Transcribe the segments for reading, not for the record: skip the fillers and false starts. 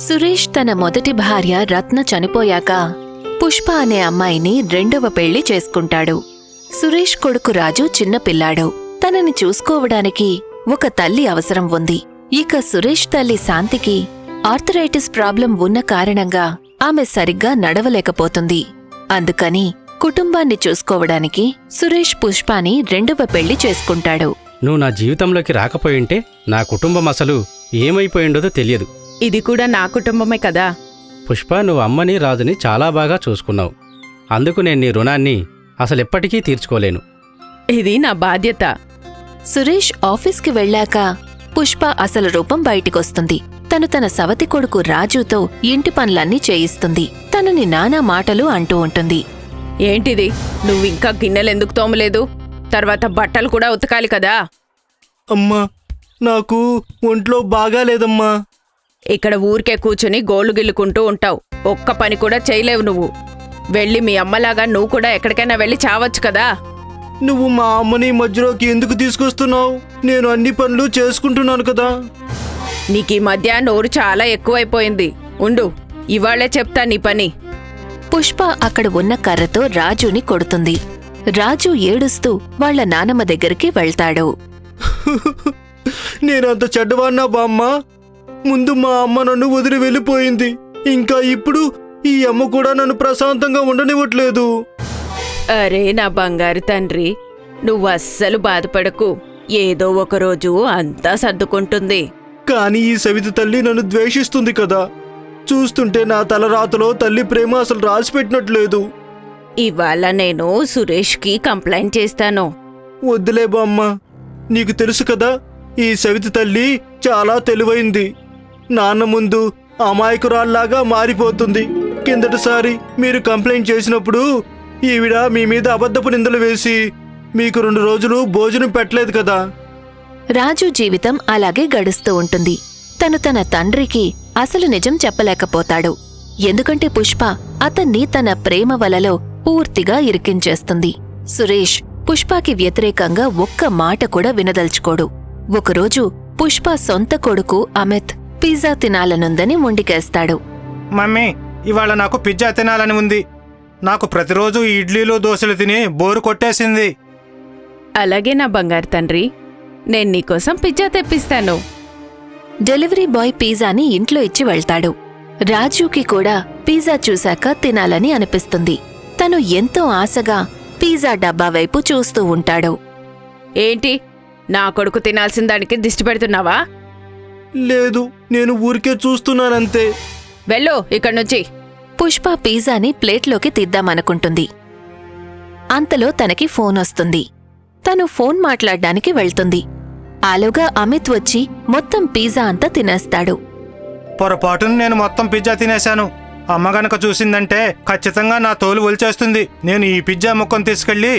సురేష్ తన మొదటి భార్య రత్న చనిపోయాక పుష్ప అనే అమ్మాయిని రెండవ పెళ్లి చేసుకుంటాడు. సురేష్ కొడుకు రాజు చిన్నపిల్లాడు. తనని చూసుకోవడానికి ఒక తల్లి అవసరం ఉంది. ఇక సురేష్ తల్లి శాంతికి ఆర్థరైటిస్ ప్రాబ్లం ఉన్న కారణంగా ఆమె సరిగ్గా నడవలేకపోతుంది. అందుకని కుటుంబాన్ని చూసుకోవడానికి సురేష్ పుష్పాని రెండవ పెళ్లి చేసుకుంటాడు. నువ్వు నా జీవితంలోకి రాకపోయింటే నా కుటుంబం అసలు ఏమైపోయిండదో తెలియదు. ఇది కూడా నా కుటుంబమే కదా. పుష్ప, నువ్వు అమ్మని రాజుని చాలా బాగా చూసుకున్నావు. అందుకు నేను నీ రుణాన్ని అసలెప్పటికీ తీర్చుకోలేను. ఇది నా బాధ్యత. సురేష్ ఆఫీస్కి వెళ్ళాక పుష్ప అసలు రూపం బయటికొస్తుంది. తను తన సవతి కొడుకు రాజుతో ఇంటి పనులన్నీ చేయిస్తుంది. తనని నానా మాటలు అంటూ ఉంటుంది. ఏంటిది, నువ్వింకా గిన్నెలెందుకు తోమలేదు? తర్వాత బట్టలు కూడా ఉతకాలి కదా. అమ్మా, నాకు ఒంట్లో బాగాలేదమ్మా. ఇక్కడ ఊరికే కూర్చుని గోళ్లు గిల్లుకుంటూ ఉంటావు. ఒక్క పని కూడా చేయలేవు నువ్వు. వెళ్ళి మీ అమ్మలాగా నువ్వు కూడా ఎక్కడికైనా వెళ్ళి చావచ్చు కదా. నువ్వు మా అమ్మని మధ్యలోకి ఎందుకు తీసుకొస్తున్నావు? నేను అన్ని పనులు చేసుకుంటున్నాను కదా. నీకీ మధ్య నోరు చాలా ఎక్కువైపోయింది. ఉండు, ఇవాళ్లే చెప్తా నీ పని. పుష్ప అక్కడ ఉన్న కర్రతో రాజుని కొడుతుంది. రాజు ఏడుస్తూ వాళ్ల నానమ్మ దగ్గరికి వెళ్తాడు. నేనంత చెడ్డవాణ్ణా బామ్మ? ముందు మా అమ్మ నన్ను వదిలి వెళ్ళిపోయింది. ఇంకా ఇప్పుడు ఈ అమ్మ కూడా నన్ను ప్రశాంతంగా ఉండనివ్వట్లేదు. అరే నా బంగారు తండ్రి, నువ్వు అస్సలు బాధపడకు. ఏదో ఒకరోజు అంతా సర్దుకుంటుంది. కానీ ఈ సవితి తల్లి నన్ను ద్వేషిస్తుంది కదా. చూస్తుంటే నా తలరాతలో తల్లి ప్రేమ అసలు రాసిపెట్టినట్లేదు. ఇవాళ నేను సురేష్కి కంప్లైంట్ చేస్తాను. వద్దులే బామ్మ, నీకు తెలుసు కదా, ఈ సవితి తల్లి చాలా తెలివైంది. నాన్న ముందు అమాయకురాల్లాగా మారిపోతుంది. కిందటిసారి మీరు కంప్లైంట్ చేసినప్పుడు ఈవిడ మీ మీద అబద్ధపు నిందలు వేసి మీకు 2 రోజులు భోజనం పెట్టలేదు కదా. రాజు జీవితం అలాగే గడుస్తూ ఉంటుంది. తను తన తండ్రికి అసలు నిజం చెప్పలేకపోతాడు. ఎందుకంటే పుష్ప అతన్ని తన ప్రేమ వలలో పూర్తిగా ఇరికించేస్తుంది. సురేష్ పుష్పకి వ్యతిరేకంగా ఒక్క మాట కూడా వినదల్చుకోడు. ఒకరోజు పుష్ప సొంత కొడుకు అమిత్ పిజ్జా తినాలనుందని మొండికేస్తాడు. మమ్మీ, ఇవాళ నాకు పిజ్జా తినాలని ఉంది. నాకు ప్రతిరోజు ఇడ్లీలు దోశలు తిని బోరు కొట్టేసింది. అలాగే నా బంగారు తండ్రి, నేను నీకోసం పిజ్జా తెప్పిస్తాను. డెలివరీ బాయ్ పిజ్జాని ఇంట్లో ఇచ్చి వెళ్తాడు. రాజుకి కూడా పిజ్జా చూశాక తినాలని అనిపిస్తుంది. తను ఎంతో ఆశగా పిజ్జా డబ్బా వైపు చూస్తూ ఉంటాడు. ఏంటి, నా కొడుకు తినాల్సిన దానికి దిష్టి పెడుతున్నావా? లేదు, నేను ఊరికే చూస్తున్నానంతే. వెళ్ళు ఇక్కడ్నుంచి. పుష్ప పిజ్జాని ప్లేట్లోకి తీద్దామనుకుంటుంది. అంతలో తనకి ఫోనొస్తుంది. తను ఫోన్ మాట్లాడ్డానికి వెళ్తుంది. ఆలోగా అమిత్ వచ్చి మొత్తం పిజ్జా అంతా తినేస్తాడు. పొరపాటున నేను మొత్తం పిజ్జా తినేశాను. అమ్మ గనక చూసిందంటే ఖచ్చితంగా నా తోలు ఒలిచేస్తుంది. నేను ఈ పిజ్జా ముక్కను తీసుకెళ్లి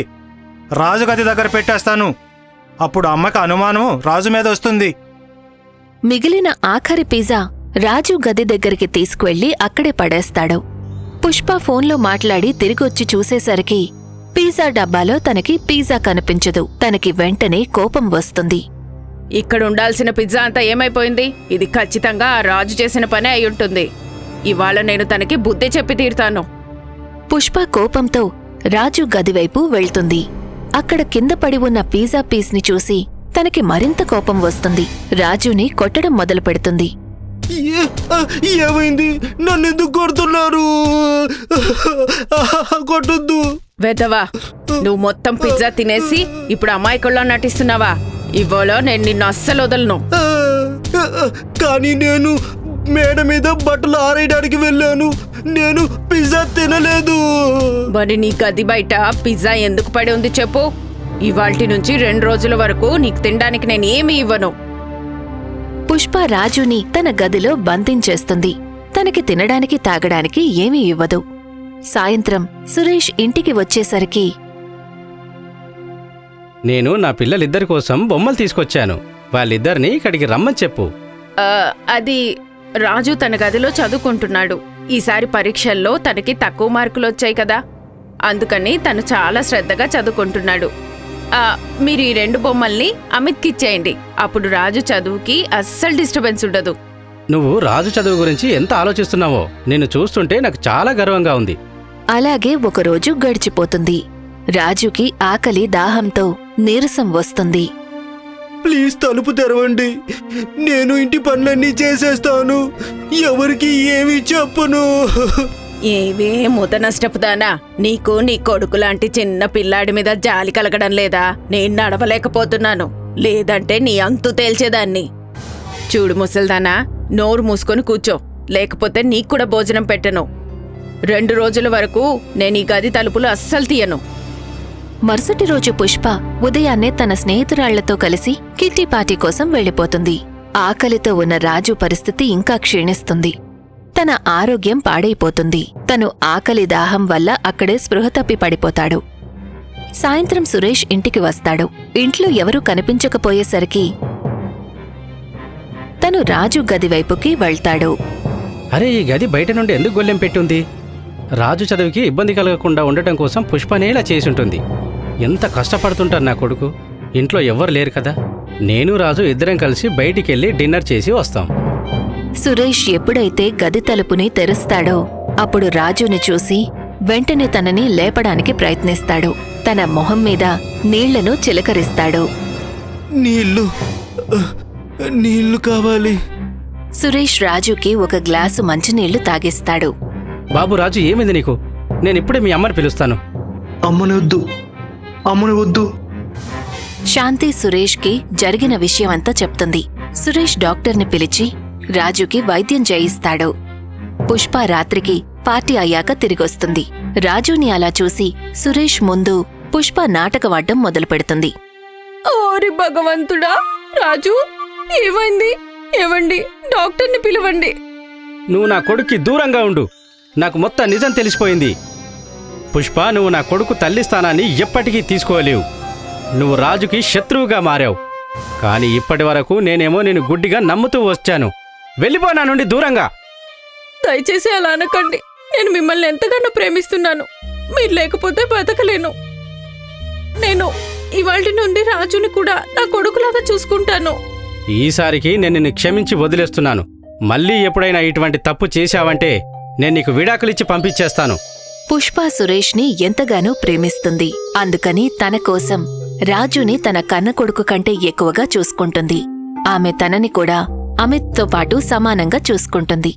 రాజుగది దగ్గర పెట్టేస్తాను. అప్పుడు అమ్మకి అనుమానం రాజు మీద వస్తుంది. మిగిలిన ఆఖరి పిజ్జా రాజు గది దగ్గరికి తీసుకువెళ్లి అక్కడే పడేస్తాడు. పుష్ప ఫోన్లో మాట్లాడి తిరిగొచ్చి చూసేసరికి పిజ్జా డబ్బాలో తనకి పిజ్జా కనిపించదు. తనకి వెంటనే కోపం వస్తుంది. ఇక్కడుండాల్సిన పిజ్జా అంతా ఏమైపోయింది? ఇది ఖచ్చితంగా ఆ రాజు చేసిన పనే అయ్యుంటుంది. ఇవాళ నేను తనకి బుద్ధి చెప్పి తీరుతాను. పుష్ప కోపంతో రాజు గదివైపు వెళ్తుంది. అక్కడ కింద పడి ఉన్న పిజ్జా పీస్ని చూసి తనకి మరింత కోపం వస్తుంది. రాజుని కొట్టడం మొదలు పెడుతుంది. ఏమైంది? నన్నెందుకు కొడుతున్నారు? కొట్టొద్దు. వెదవా, నువ్వు మొత్తం పిజ్జా తినేసి ఇప్పుడు అమాయకుల్లా నటిస్తున్నావా? ఇవాళ నేను నిన్ను అస్సలు వదలను. కానీ నేను మేడ మీద బట్టలు ఆరేయడానికి వెళ్ళాను. నేను పిజ్జా తినలేదు. మరి నీ గది బయట పిజ్జా ఎందుకు పడి ఉంది చెప్పు? ఇవాల్టి నుంచి 2 రోజుల వరకు నీకు తినడానికి నేనేమీ ఇవ్వను. పుష్ప రాజుని తన గదిలో బంధించేస్తుంది. తనకి తినడానికి తాగడానికి ఏమీ ఇవ్వదు. సాయంత్రం సురేష్ ఇంటికి వచ్చేసరికి, నేను నా పిల్లలిద్దరి కోసం బొమ్మలు తీసుకొచ్చాను. వాళ్ళిద్దరినీ ఇక్కడికి రమ్మని చెప్పు. అది రాజు తన గదిలో చదువుకుంటున్నాడు. ఈసారి పరీక్షల్లో తనకి తక్కువ మార్కులొచ్చాయి కదా, అందుకని తను చాలా శ్రద్ధగా చదువుకుంటున్నాడు. మీరు ఈ 2 బొమ్మల్ని అమిత్కిచ్చేయండి. అప్పుడు రాజు చదువుకి అస్సలు డిస్టర్బెన్స్ ఉండదు. నువ్వు రాజు చదువు గురించి ఎంత ఆలోచిస్తున్నావో నిన్ను చూస్తుంటే నాకు చాలా గర్వంగా ఉంది. అలాగే ఒకరోజు గడిచిపోతుంది. రాజుకి ఆకలి దాహంతో నీరసం వస్తుంది. ప్లీజ్ తలుపు తెరవండి. నేను ఇంటి పనులన్నీ చేసేస్తాను. ఎవరికి ఏమీ చెప్పను. ఏవే ముద నష్టపుదానా, నీకు నీ కొడుకు లాంటి చిన్న పిల్లాడి మీద జాలి కలగడం లేదా? నేను నడవలేకపోతున్నాను, లేదంటే నీ అంతు తేల్చేదాన్ని. చూడు ముసల్దానా, నోరు మూసుకొని కూర్చో, లేకపోతే నీకు కూడా భోజనం పెట్టను. 2 రోజుల వరకు నేను ఈ గది తలుపులు అస్సలు తీయను. మరుసటి రోజు పుష్ప ఉదయాన్నే తన స్నేహితురాళ్లతో కలిసి కిట్టి పార్టీ కోసం వెళ్ళిపోతుంది. ఆకలితో ఉన్న రాజు పరిస్థితి ఇంకా క్షీణిస్తుంది. తన ఆరోగ్యం పాడైపోతుంది. తను ఆకలి దాహం వల్ల అక్కడే స్పృహ తప్పి పడిపోతాడు. సాయంత్రం సురేష్ ఇంటికి వస్తాడు. ఇంట్లో ఎవరూ కనిపించకపోయేసరికి తను రాజు గదివైపుకి వెళ్తాడు. అరే, ఈ గది బయట నుండి ఎందుకు గొల్లెం పెట్టుంది? రాజు చదువుకి ఇబ్బంది కలగకుండా ఉండటం కోసం పుష్పనే ఇలా చేసుంటుంది. ఎంత కష్టపడుతుంటారు నా కొడుకు. ఇంట్లో ఎవ్వరు లేరు కదా. నేను రాజు ఇద్దరం కలిసి బయటికెళ్ళి డిన్నర్ చేసి వస్తాం. సురేష్ ఎప్పుడైతే గది తలుపుని తెరుస్తాడో అప్పుడు రాజుని చూసి వెంటనే తనని లేపడానికి ప్రయత్నిస్తాడు. తన మొహం మీద నీళ్లను చిలకరిస్తాడు. నీళ్లు కావాలి. సురేష్ రాజుకి ఒక గ్లాసు మంచినీళ్లు తాగిస్తాడు. బాబు రాజు, ఏమైంది నీకు? నేనిప్పుడే మీ అమ్మని పిలుస్తాను. అమ్మని వద్దు. శాంతి సురేష్కి జరిగిన విషయమంతా చెప్తుంది. సురేష్ డాక్టర్ని పిలిచి రాజుకి వైద్యం చేయిస్తాడు. పుష్ప రాత్రికి పార్టీ అయ్యాక తిరిగొస్తుంది. రాజుని అలా చూసి సురేష్ ముందు పుష్ప నాటకవాడ్డం మొదలుపెడుతుంది. ఓరి భగవంతుడా, రాజు ఏమైంది? ఏవండి, డాక్టర్ని పిలవండి. నువ్వు నా కొడుక్కి దూరంగా ఉండు. నాకు మొత్తం నిజం తెలిసిపోయింది. పుష్ప, నువ్వు నా కొడుకు తల్లి స్థానాన్ని ఎప్పటికీ తీసుకోలేవు. నువ్వు రాజుకి శత్రువుగా మారావు. కానీ ఇప్పటి వరకు నేనేమో నేను గుడ్డిగా నమ్ముతూ వచ్చాను. వెళ్ళిపో నా నుండి దూరంగా. దయచేసి అలా అనకండి. నేను మిమ్మల్ని ఎంతగానో ప్రేమిస్తున్నాను. మీరు లేకపోతే బతకలేను. నేను ఇవాల్టి నుండి రాజుని కూడా నా కొడుకులాగా చూసుకుంటాను. ఈసారికి నేను నిన్ను క్షమించి వదిలేస్తున్నాను. మళ్ళీ ఎప్పుడైనా ఇటువంటి తప్పు చేశావంటే నేను నీకు విడాకులిచ్చి పంపించేస్తాను. పుష్ప సురేష్ని ఎంతగానో ప్రేమిస్తుంది. అందుకని తన కోసం రాజుని తన కన్న కొడుకు కంటే ఎక్కువగా చూసుకుంటుంది. ఆమె తనని కూడా అమిత్తో పాటు సమానంగా చూసుకుంటుంది.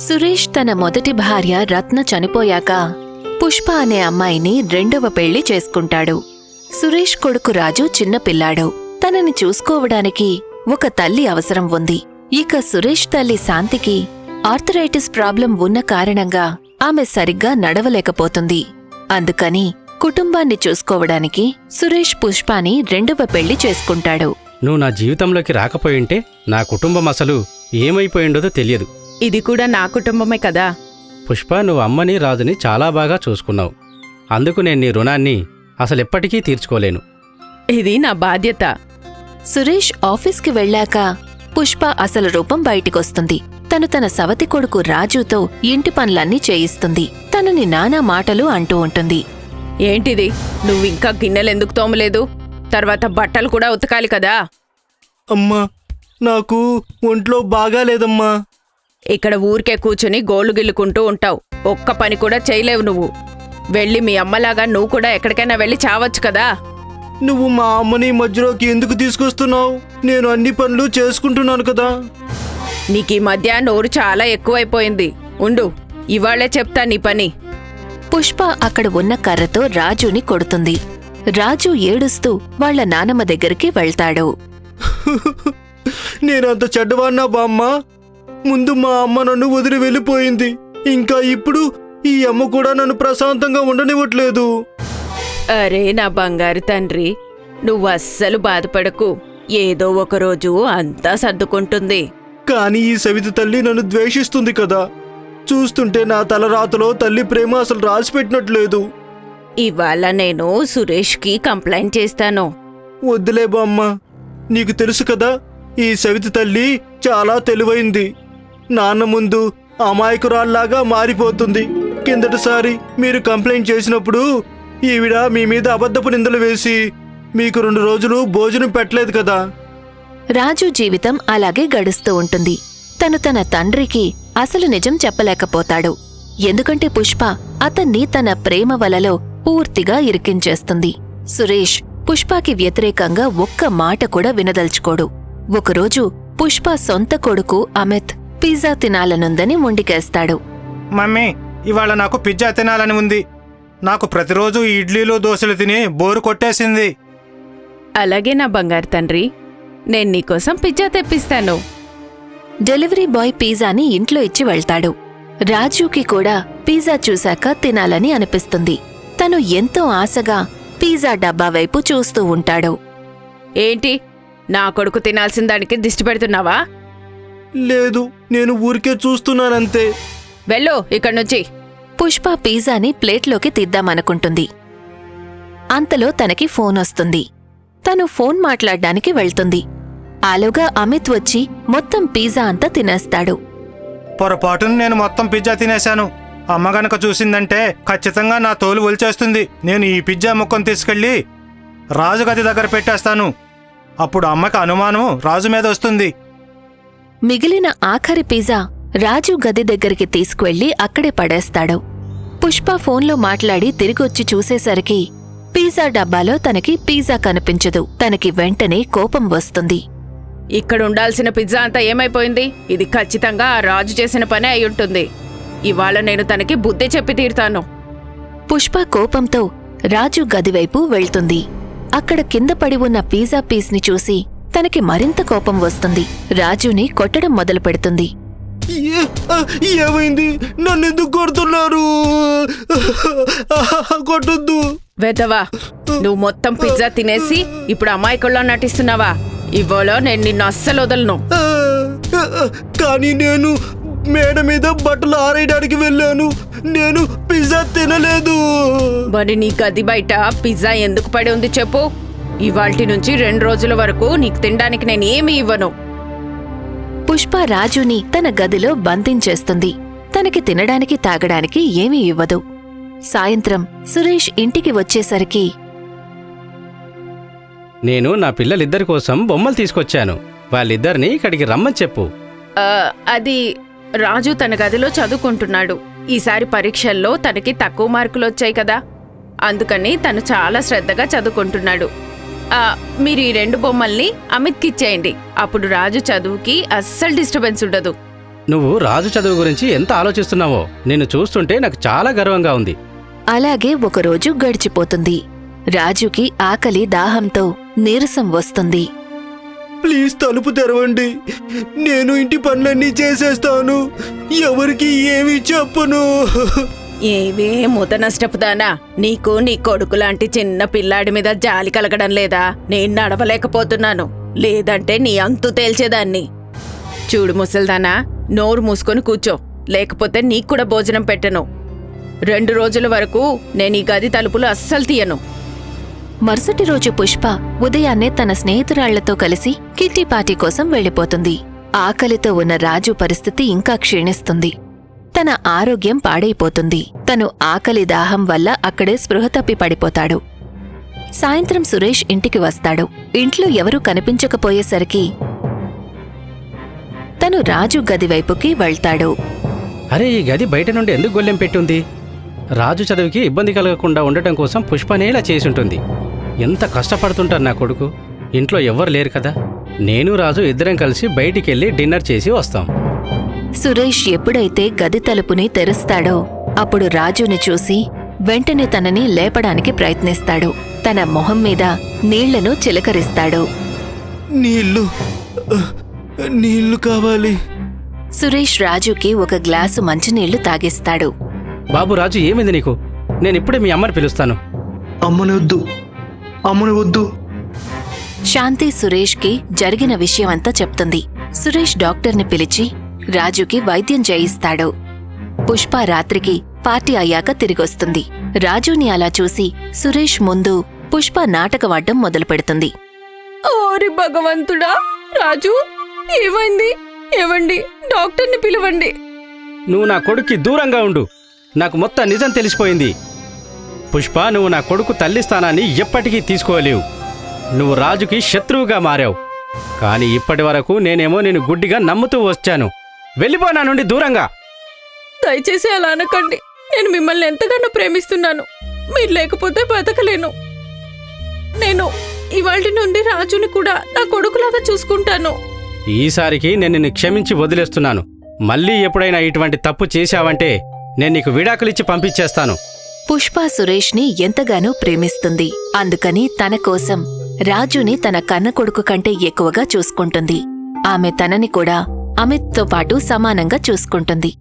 సురేష్ తన మొదటి భార్య రత్న చనిపోయాక పుష్ప అనే అమ్మాయిని 2వ పెళ్లి చేసుకుంటాడు. సురేష్ కొడుకు రాజు చిన్నపిల్లాడు. తనని చూసుకోవడానికి ఒక తల్లి అవసరం ఉంది. ఇక సురేష్ తల్లి శాంతికి ఆర్థరైటిస్ ప్రాబ్లం ఉన్న కారణంగా ఆమె సరిగ్గా నడవలేకపోతుంది. అందుకని కుటుంబాన్ని చూసుకోవడానికి సురేష్ పుష్పాని 2వ పెళ్లి చేసుకుంటాడు. నువ్వు నా జీవితంలోకి రాకపోయింటే నా కుటుంబం అసలు ఏమైపోయిండదో తెలియదు. ఇది కూడా నా కుటుంబమే కదా. పుష్ప, నువ్వు అమ్మని రాజుని చాలా బాగా చూసుకున్నావు. అందుకు నేను నీ రుణాన్ని అసలెప్పటికీ తీర్చుకోలేను. ఇది నా బాధ్యత. సురేష్ ఆఫీస్కి వెళ్ళాక పుష్ప అసలు రూపం బయటికొస్తుంది. తను తన సవతి కొడుకు రాజుతో ఇంటి పనులన్నీ చేయిస్తుంది. తనని నానా మాటలు అంటూ ఉంటుంది. ఏంటిది, నువ్వింకా గిన్నెలెందుకు తోమలేదు? తర్వాత బట్టలు కూడా ఉతకాలి కదా. అమ్మా, నాకు ఒంట్లో బాగాలేదమ్మా. ఇక్కడ ఊరికే కూర్చుని గోళ్లు గిల్లుకుంటూ ఉంటావు. ఒక్క పని కూడా చేయలేవు నువ్వు. వెళ్ళి మీ అమ్మలాగా నువ్వు కూడా ఎక్కడికైనా వెళ్ళి చావచ్చు కదా. నువ్వు మా అమ్మని మధ్యలోకి ఎందుకు తీసుకొస్తున్నావు? నేను అన్ని పనులు చేసుకుంటున్నాను కదా. నీకీ మధ్య నోరు చాలా ఎక్కువైపోయింది. ఉండు, ఇవాళ్లే చెప్తా నీ పని. పుష్ప అక్కడ ఉన్న కర్రతో రాజుని కొడుతుంది. రాజు ఏడుస్తూ వాళ్ల నానమ్మ దగ్గరికి వెళ్తాడు. నేనంత చెడ్డవాణ్ణా బామ్మ? ముందు మా అమ్మ నన్ను వదిలి వెళ్ళిపోయింది. ఇంకా ఇప్పుడు ఈ అమ్మ కూడా నన్ను ప్రశాంతంగా ఉండనివ్వట్లేదు. అరే నా బంగారు తండ్రి, నువ్వు అస్సలు బాధపడకు. ఏదో ఒకరోజు అంతా సర్దుకుంటుంది. కానీ ఈ సవితి తల్లి నన్ను ద్వేషిస్తుంది కదా. చూస్తుంటే నా తలరాతలో తల్లి ప్రేమ అసలు రాసిపెట్టినట్లేదు. ఇవాళ నేను సురేష్కి కంప్లైంట్ చేస్తాను. వద్దులే బామ్మ, నీకు తెలుసు కదా, ఈ సవితి తల్లి చాలా తెలివైంది. నాన్న ముందు అమాయకురాల్లాగా మారిపోతుంది. కిందటిసారి మీరు కంప్లైంట్ చేసినప్పుడు ఈవిడ మీ మీద అబద్ధపు నిందలు వేసి మీకు 2 రోజులు భోజనం పెట్టలేదు కదా. రాజు జీవితం అలాగే గడుస్తూ ఉంటుంది. తను తన తండ్రికి అసలు నిజం చెప్పలేకపోతాడు. ఎందుకంటే పుష్ప అతన్ని తన ప్రేమ వలలో పూర్తిగా ఇరికించేస్తుంది. సురేష్ పుష్పకి వ్యతిరేకంగా ఒక్క మాట కూడా వినదల్చుకోడు. ఒకరోజు పుష్ప సొంత కొడుకు అమిత్ పిజ్జా తినాలనుందని మొండికేస్తాడు. మమ్మీ, ఇవాళ నాకు పిజ్జా తినాలని ఉంది. నాకు ప్రతిరోజు ఈ ఇడ్లీలు దోశలు తిని బోరు కొట్టేసింది. అలాగే నా బంగారు తండ్రి, నేను నీకోసం పిజ్జా తెప్పిస్తాను. డెలివరీ బాయ్ పిజ్జాని ఇంట్లో ఇచ్చి వెళ్తాడు. రాజుకి కూడా పిజ్జా చూశాక తినాలని అనిపిస్తుంది. తను ఎంతో ఆశగా పిజ్జా డబ్బా వైపు చూస్తూ ఉంటాడు. ఏంటి, నా కొడుకు తినాల్సిన దానికి దిష్టి పెడుతున్నావా? లేదు, నేను ఊరికే చూస్తున్నానంతే. వెళ్ళు ఇక్కడ్నుంచి. పుష్ప పిజ్జాని ప్లేట్లోకి తీద్దామనుకుంటుంది. అంతలో తనకి ఫోనొస్తుంది. తను ఫోన్ మాట్లాడ్డానికి వెళ్తుంది. ఆలోగా అమిత్ వచ్చి మొత్తం పిజ్జా అంతా తినేస్తాడు. పొరపాటున నేను మొత్తం పిజ్జా తినేశాను. అమ్మ గనక చూసిందంటే ఖచ్చితంగా నా తోలు ఒలిచేస్తుంది. నేను ఈ పిజ్జా ముక్కను తీసుకెళ్ళి రాజుగది దగ్గర పెట్టేస్తాను. అప్పుడు అమ్మకి అనుమానం రాజు మీద వస్తుంది. మిగిలిన ఆఖరి పిజ్జా రాజు గది దగ్గరికి తీసుకువెళ్లి అక్కడే పడేస్తాడు. పుష్ప ఫోన్లో మాట్లాడి తిరిగొచ్చి చూసేసరికి పిజ్జా డబ్బాలో తనకి పిజ్జా కనిపించదు. తనకి వెంటనే కోపం వస్తుంది. ఇక్కడ ఉండాల్సిన పిజ్జా అంతా ఏమైపోయింది? ఇది ఖచ్చితంగా ఆ రాజు చేసిన పనే అయ్యుంటుంది. ఇవాళ నేను తనకి బుద్ధి చెప్పి తీరుతాను. పుష్ప కోపంతో రాజు గదివైపు వెళ్తుంది. అక్కడ కింద పడి ఉన్న పిజ్జా పీస్ని చూసి తనకి మరింత కోపం వస్తుంది. రాజుని కొట్టడం మొదలు పెడుతుంది. ఏమైంది? నన్నెందుకు కొడుతున్నారు? కొట్టొద్దు. వెదవా, నువ్వు మొత్తం పిజ్జా తినేసి ఇప్పుడు అమాయకుల్లా నటిస్తున్నావా? ఇవాళ నేను నిన్ను అస్సలు వదలను. కానీ నేను మేడ మీద బట్టలు ఆరేయడానికి వెళ్ళాను. నేను పిజ్జా తినలేదు. మరి నీ గది బయట పిజ్జా ఎందుకు పడి ఉంది చెప్పు? ఇవాల్టి నుంచి 2 రోజుల వరకు నీకు తినడానికి నేను ఏమీ ఇవ్వను. పుష్ప రాజుని తన గదిలో బంధించేస్తుంది. తనకి తినడానికి తాగడానికి ఏమీ ఇవ్వదు. సాయంత్రం సురేష్ ఇంటికి వచ్చేసరికి నేను నా పిల్లలిద్దరి కోసం బొమ్మలు తీసుకొచ్చాను. వాళ్ళిద్దరినీ ఇక్కడికి రమ్మని చెప్పు. అది రాజు తన గదిలో చదువుకుంటున్నాడు. ఈసారి పరీక్షల్లో తనకి తక్కువ మార్కులొచ్చాయి కదా, అందుకని తను చాలా శ్రద్ధగా చదువుకుంటున్నాడు. మీరు ఈ 2 బొమ్మల్ని అమిత్కిచ్చేయండి. అప్పుడు రాజు చదువుకి అస్సలు డిస్టర్బెన్స్ ఉండదు. నువ్వు రాజు చదువు గురించి ఎంత ఆలోచిస్తున్నావో నిన్ను చూస్తుంటే నాకు చాలా గర్వంగా ఉంది. అలాగే ఒకరోజు గడిచిపోతుంది. రాజుకి ఆకలి దాహంతో నీరసం వస్తుంది. ప్లీజ్ తలుపు తెరవండి. నేను ఇంటి పనులన్నీ చేసేస్తాను. ఎవరికి ఏమీ చెప్పను. ఏవే ముద నష్టపుదానా, నీకు నీ కొడుకు లాంటి చిన్న పిల్లాడి మీద జాలి కలగడం లేదా? నేను నడవలేకపోతున్నాను, లేదంటే నీ అంతు తేల్చేదాన్ని. చూడు ముసల్దానా, నోరు మూసుకొని కూర్చో, లేకపోతే నీకు కూడా భోజనం పెట్టను. 2 రోజుల వరకు నేను ఈ గది తలుపులు అస్సలు తీయను. మరుసటి రోజు పుష్ప ఉదయాన్నే తన స్నేహితురాళ్లతో కలిసి కిట్టి పార్టీ కోసం వెళ్లిపోతుంది. ఆకలితో ఉన్న రాజు పరిస్థితి ఇంకా క్షీణిస్తుంది. తన ఆరోగ్యం పాడైపోతుంది. తను ఆకలి దాహం వల్ల అక్కడే స్పృహ తప్పి పడిపోతాడు. సాయంత్రం సురేష్ ఇంటికి వస్తాడు. ఇంట్లో ఎవరూ కనిపించకపోయేసరికి తను రాజు గదివైపుకి వెళ్తాడు. అరే, ఈ గది బయట నుండి ఎందుకు గొల్లెం పెట్టుంది? రాజు చదువుకి ఇబ్బంది కలగకుండా ఉండటం కోసం పుష్పనే ఇలా చేసుంటుంది. ఎంత కష్టపడుతుంటారు నా కొడుకు. ఇంట్లో ఎవ్వరు లేరు కదా. నేను రాజు ఇద్దరం కలిసి బయటికెళ్ళి డిన్నర్ చేసి వస్తాం. సురేష్ ఎప్పుడైతే గది తలుపుని తెరుస్తాడో అప్పుడు రాజుని చూసి వెంటనే తనని లేపడానికి ప్రయత్నిస్తాడు. తన మొహం మీద నీళ్లను చిలకరిస్తాడు. నీళ్లు కావాలి. సురేష్ రాజుకి ఒక గ్లాసు మంచినీళ్లు తాగిస్తాడు. బాబు రాజు, ఏమైంది నీకు? నేనిప్పుడే మీ అమ్మని పిలుస్తాను. అమ్మని వద్దు. శాంతి సురేష్కి జరిగిన విషయమంతా చెప్తుంది. సురేష్ డాక్టర్ని పిలిచి రాజుకి వైద్యం చేయిస్తాడు. పుష్ప రాత్రికి పార్టీ అయ్యాక తిరిగొస్తుంది. రాజుని అలా చూసి సురేష్ ముందు పుష్ప నాటకవాడ్డం మొదలుపెడుతుంది. ఓరి భగవంతుడా, రాజు ఏమైంది? ఏవండి, డాక్టర్ని పిలవండి. నువ్వు నా కొడుక్కి దూరంగా ఉండు. నాకు మొత్తం నిజం తెలిసిపోయింది. పుష్ప, నువ్వు నా కొడుకు తల్లి స్థానాన్ని ఎప్పటికీ తీసుకోలేవు. నువ్వు రాజుకి శత్రువుగా మారావు. కానీ ఇప్పటి వరకు నేనేమో నేను గుడ్డిగా నమ్ముతూ వచ్చాను. వెళ్ళిపో నా నుండి దూరంగా. దయచేసి అలా అనకండి. నేను మిమ్మల్ని ఎంతగానో ప్రేమిస్తున్నాను. మీరు లేకపోతే బతకలేను. నేను ఇవాల్టి నుండి రాజుని కూడా నా కొడుకులాగా చూసుకుంటాను. ఈసారికి నేను నిన్ను క్షమించి వదిలేస్తున్నాను. మళ్ళీ ఎప్పుడైనా ఇటువంటి తప్పు చేశావంటే నేను నీకు విడాకులిచ్చి పంపించేస్తాను. పుష్ప సురేష్ని ఎంతగానో ప్రేమిస్తుంది. అందుకని తన కోసం రాజుని తన కన్న కొడుకు కంటే ఎక్కువగా చూసుకుంటుంది. ఆమె తనని కూడా అమిత్తో పాటు సమానంగా చూసుకుంటుంది.